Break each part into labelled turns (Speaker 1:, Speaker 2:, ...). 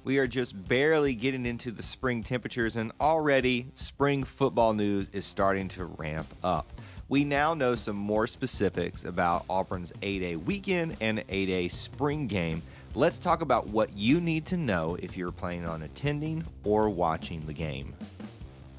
Speaker 1: We are just barely getting into the spring temperatures, and already spring football news is starting to ramp up. We now know some more specifics about Auburn's A-Day weekend and A-Day spring game. Let's talk about what you need to know if you're planning on attending or watching the game.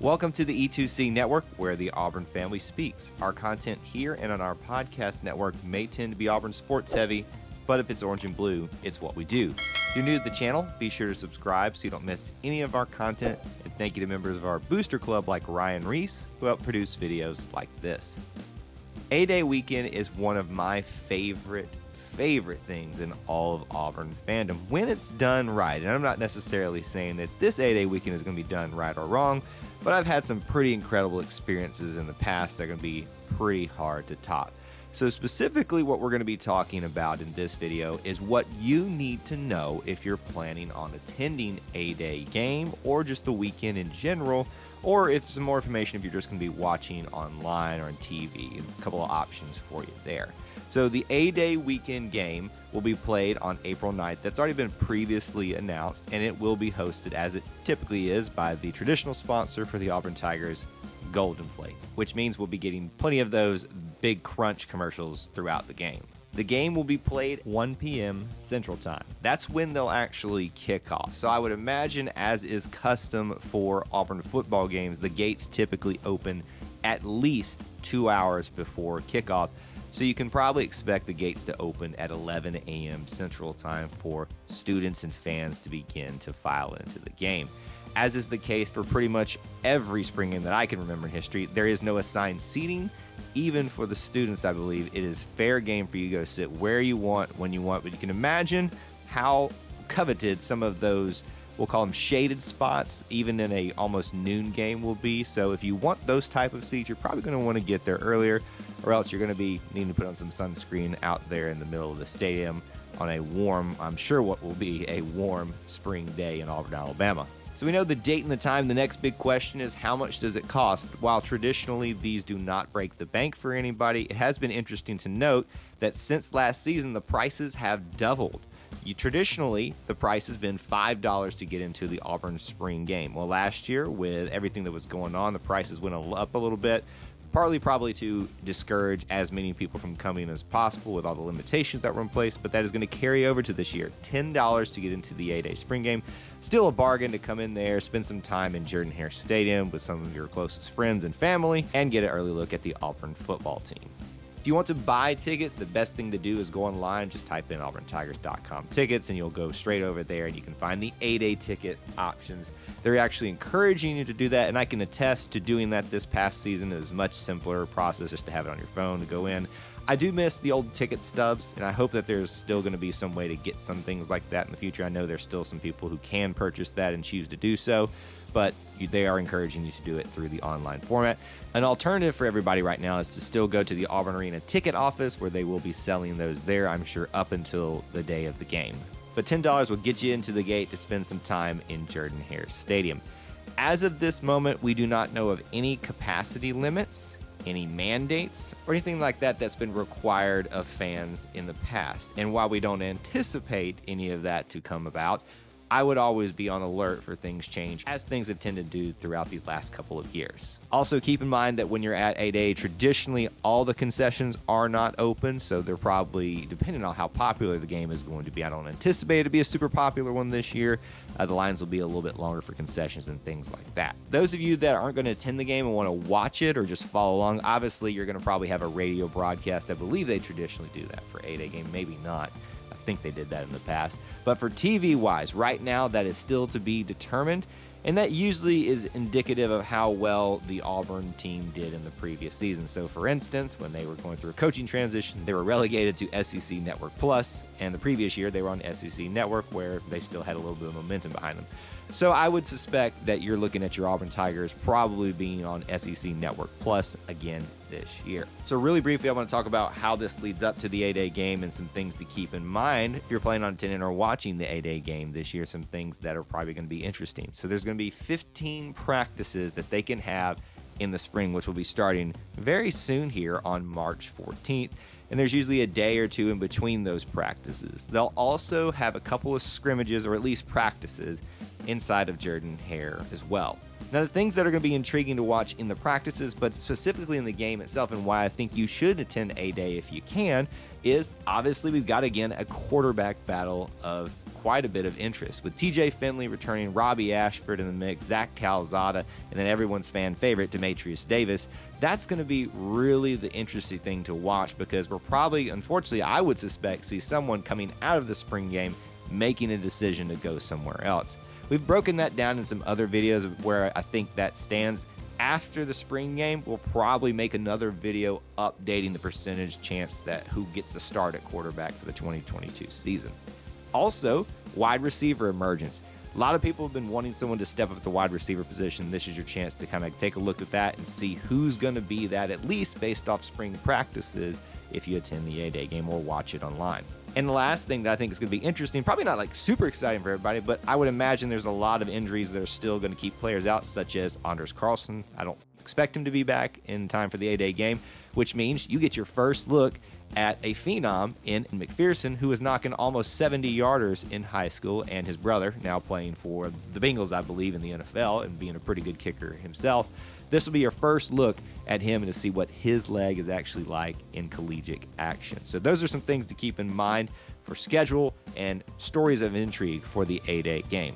Speaker 1: Welcome to the E2C Network, where the Auburn family speaks. Our content here and on our podcast network may tend to be Auburn sports heavy, but if it's orange and blue, it's what we do. If you're new to the channel, be sure to subscribe so you don't miss any of our content. And thank you to members of our booster club like Ryan Reese, who help produce videos like this. A-Day weekend is one of my favorite things in all of Auburn fandom when it's done right. And I'm not necessarily saying that this A-Day weekend is going to be done right or wrong, but I've had some pretty incredible experiences in the past that are going to be pretty hard to top. So specifically what we're going to be talking about in this video is what you need to know if you're planning on attending A-Day game or just the weekend in general, or if some more information if you're just going to be watching online or on TV. A couple of options for you there. So the A-Day weekend game will be played on April 9th. That's already been previously announced, and it will be hosted, as it typically is, by the traditional sponsor for the Auburn Tigers, Golden Flake, which means we'll be getting plenty of those big crunch commercials throughout the game. The game will be played 1 p.m. Central Time. That's when they'll actually kick off. So I would imagine, as is custom for Auburn football games, the gates typically open at least 2 hours before kickoff. So you can probably expect the gates to open at 11 a.m. Central Time for students and fans to begin to file into the game. As is the case for pretty much every spring game that I can remember in history, there is no assigned seating. Even for the students, I believe, it is fair game for you to go sit where you want, when you want. But you can imagine how coveted some of those, we'll call them shaded spots, even in a almost noon game will be. So if you want those type of seats, you're probably going to want to get there earlier, or else you're going to be needing to put on some sunscreen out there in the middle of the stadium on a warm, I'm sure what will be a warm spring day in Auburn, Alabama. So we know the date and the time. The next big question is, how much does it cost? While traditionally these do not break the bank for anybody, it has been interesting to note that since last season, the prices have doubled. Traditionally, the price has been $5 to get into the Auburn spring game. Well, last year, with everything that was going on, the prices went up a little bit, partly probably to discourage as many people from coming as possible with all the limitations that were in place, but that is going to carry over to this year. $10 to get into the A-Day spring game. Still a bargain to come in there, spend some time in Jordan-Hare Stadium with some of your closest friends and family, and get an early look at the Auburn football team. If you want to buy tickets, the best thing to do is go online, just type in auburntigers.com tickets, and you'll go straight over there and you can find the A-Day ticket options. They're actually encouraging you to do that, and I can attest to doing that this past season. It is a much simpler process just to have it on your phone to go in. I do miss the old ticket stubs, and I hope that there's still going to be some way to get some things like that in the future. I know there's still some people who can purchase that and choose to do so, but they are encouraging you to do it through the online format. An alternative for everybody right now is to still go to the Auburn Arena ticket office, where they will be selling those there, I'm sure, up until the day of the game. But $10 will get you into the gate to spend some time in Jordan-Hare Stadium. As of this moment, we do not know of any capacity limits, any mandates, or anything like that that's been required of fans in the past. And while we don't anticipate any of that to come about, I would always be on alert for things change, as things have tended to do throughout these last couple of years. Also, keep in mind that when you're at A-Day, traditionally all the concessions are not open, so they're probably, depending on how popular the game is going to be, I don't anticipate it to be a super popular one this year. The lines will be a little bit longer for concessions and things like that. Those of you that aren't going to attend the game and want to watch it or just follow along, obviously you're going to probably have a radio broadcast. I believe they traditionally do that for A-Day game, maybe not. I think they did that in the past. But for TV-wise, right now, that is still to be determined, and that usually is indicative of how well the Auburn team did in the previous season. So, for instance, when they were going through a coaching transition, they were relegated to SEC Network Plus, and the previous year they were on SEC Network, where they still had a little bit of momentum behind them. So I would suspect that you're looking at your Auburn Tigers probably being on SEC Network Plus again this year. So really briefly, I want to talk about how this leads up to the A-Day game and some things to keep in mind if you're planning on attending or watching the A-Day game this year, some things that are probably going to be interesting. So there's going to be 15 practices that they can have in the spring, which will be starting very soon here on March 14th. and there's usually a day or two in between those practices. They'll also have a couple of scrimmages, or at least practices, inside of Jordan-Hare as well. Now, the things that are going to be intriguing to watch in the practices, but specifically in the game itself, and why I think you should attend A-Day if you can, is obviously we've got, again, a quarterback battle of quite a bit of interest, with TJ Finley returning, Robbie Ashford in the mix, Zach Calzada, and then everyone's fan favorite, Demetrius Davis. That's going to be really the interesting thing to watch, because we're probably, unfortunately, I would suspect, see someone coming out of the spring game making a decision to go somewhere else. We've broken that down in some other videos of where I think that stands. After the spring game, we'll probably make another video updating the percentage chance that who gets the start at quarterback for the 2022 season. Also, wide receiver emergence. A lot of people have been wanting someone to step up at the wide receiver position. This is your chance to kind of take a look at that and see who's going to be that, at least based off spring practices, if you attend the A-Day game or watch it online. And the last thing that I think is going to be interesting, probably not like super exciting for everybody, but I would imagine there's a lot of injuries that are still going to keep players out, such as Anders Carlson. I don't expect him to be back in time for the A-Day game, which means you get your first look at a phenom in McPherson, who was knocking almost 70-yarders in high school, and his brother, now playing for the Bengals, I believe, in the NFL, and being a pretty good kicker himself. This will be your first look at him and to see what his leg is actually like in collegiate action. So those are some things to keep in mind for schedule and stories of intrigue for the A-Day game.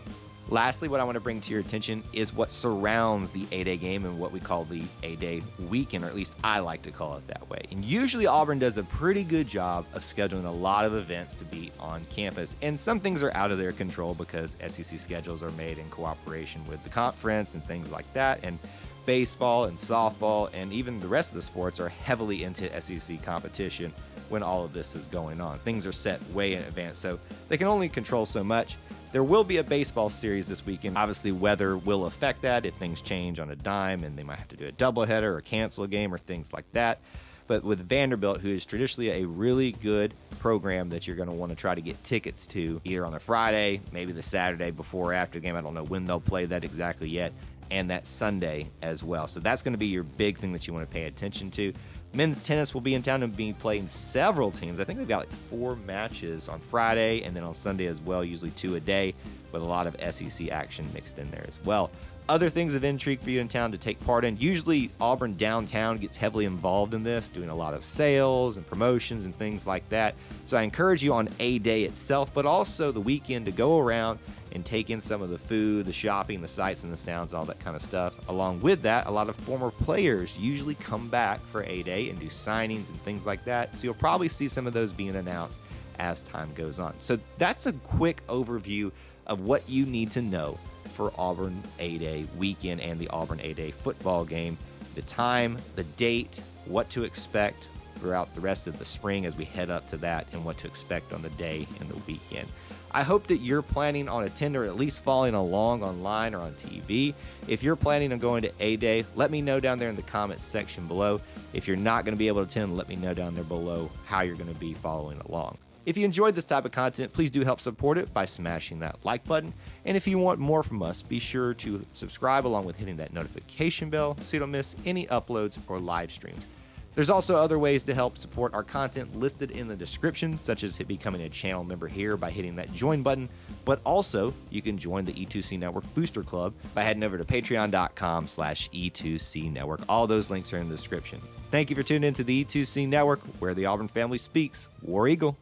Speaker 1: Lastly, what I want to bring to your attention is what surrounds the A-Day game and what we call the A-Day weekend, or at least I like to call it that way. And usually Auburn does a pretty good job of scheduling a lot of events to be on campus. And some things are out of their control because SEC schedules are made in cooperation with the conference and things like that. And baseball and softball and even the rest of the sports are heavily into SEC competition when all of this is going on. Things are set way in advance, so they can only control so much. There will be a baseball series this weekend. Obviously, weather will affect that if things change on a dime, and they might have to do a doubleheader or cancel a game or things like that. But with Vanderbilt, who is traditionally a really good program that you're going to want to try to get tickets to, either on a Friday, maybe the Saturday before or after the game. I don't know when they'll play that exactly yet. And that Sunday as well. So that's going to be your big thing that you want to pay attention to. Men's tennis will be in town and be playing several teams. I think they've got like 4 matches on Friday and then on Sunday as well, usually 2 a day, with a lot of SEC action mixed in there as well. Other things of intrigue for you in town to take part in. Usually Auburn downtown gets heavily involved in this, doing a lot of sales and promotions and things like that. So I encourage you on A-Day itself, but also the weekend, to go around and take in some of the food, the shopping, the sights and the sounds, all that kind of stuff. Along with that, a lot of former players usually come back for A-Day and do signings and things like that. So you'll probably see some of those being announced as time goes on. So that's a quick overview of what you need to know for Auburn A-Day weekend and the Auburn A-Day football game. The time, the date, what to expect throughout the rest of the spring as we head up to that, and what to expect on the day and the weekend. I hope that you're planning on attending, or at least following along online or on TV. If you're planning on going to A-Day, let me know down there in the comments section below. If you're not going to be able to attend, let me know down there below how you're going to be following along. If you enjoyed this type of content, please do help support it by smashing that like button. And if you want more from us, be sure to subscribe along with hitting that notification bell so you don't miss any uploads or live streams. There's also other ways to help support our content listed in the description, such as becoming a channel member here by hitting that join button. But also, you can join the E2C Network Booster Club by heading over to patreon.com/E2C Network. All those links are in the description. Thank you for tuning into the E2C Network, where the Auburn family speaks. War Eagle.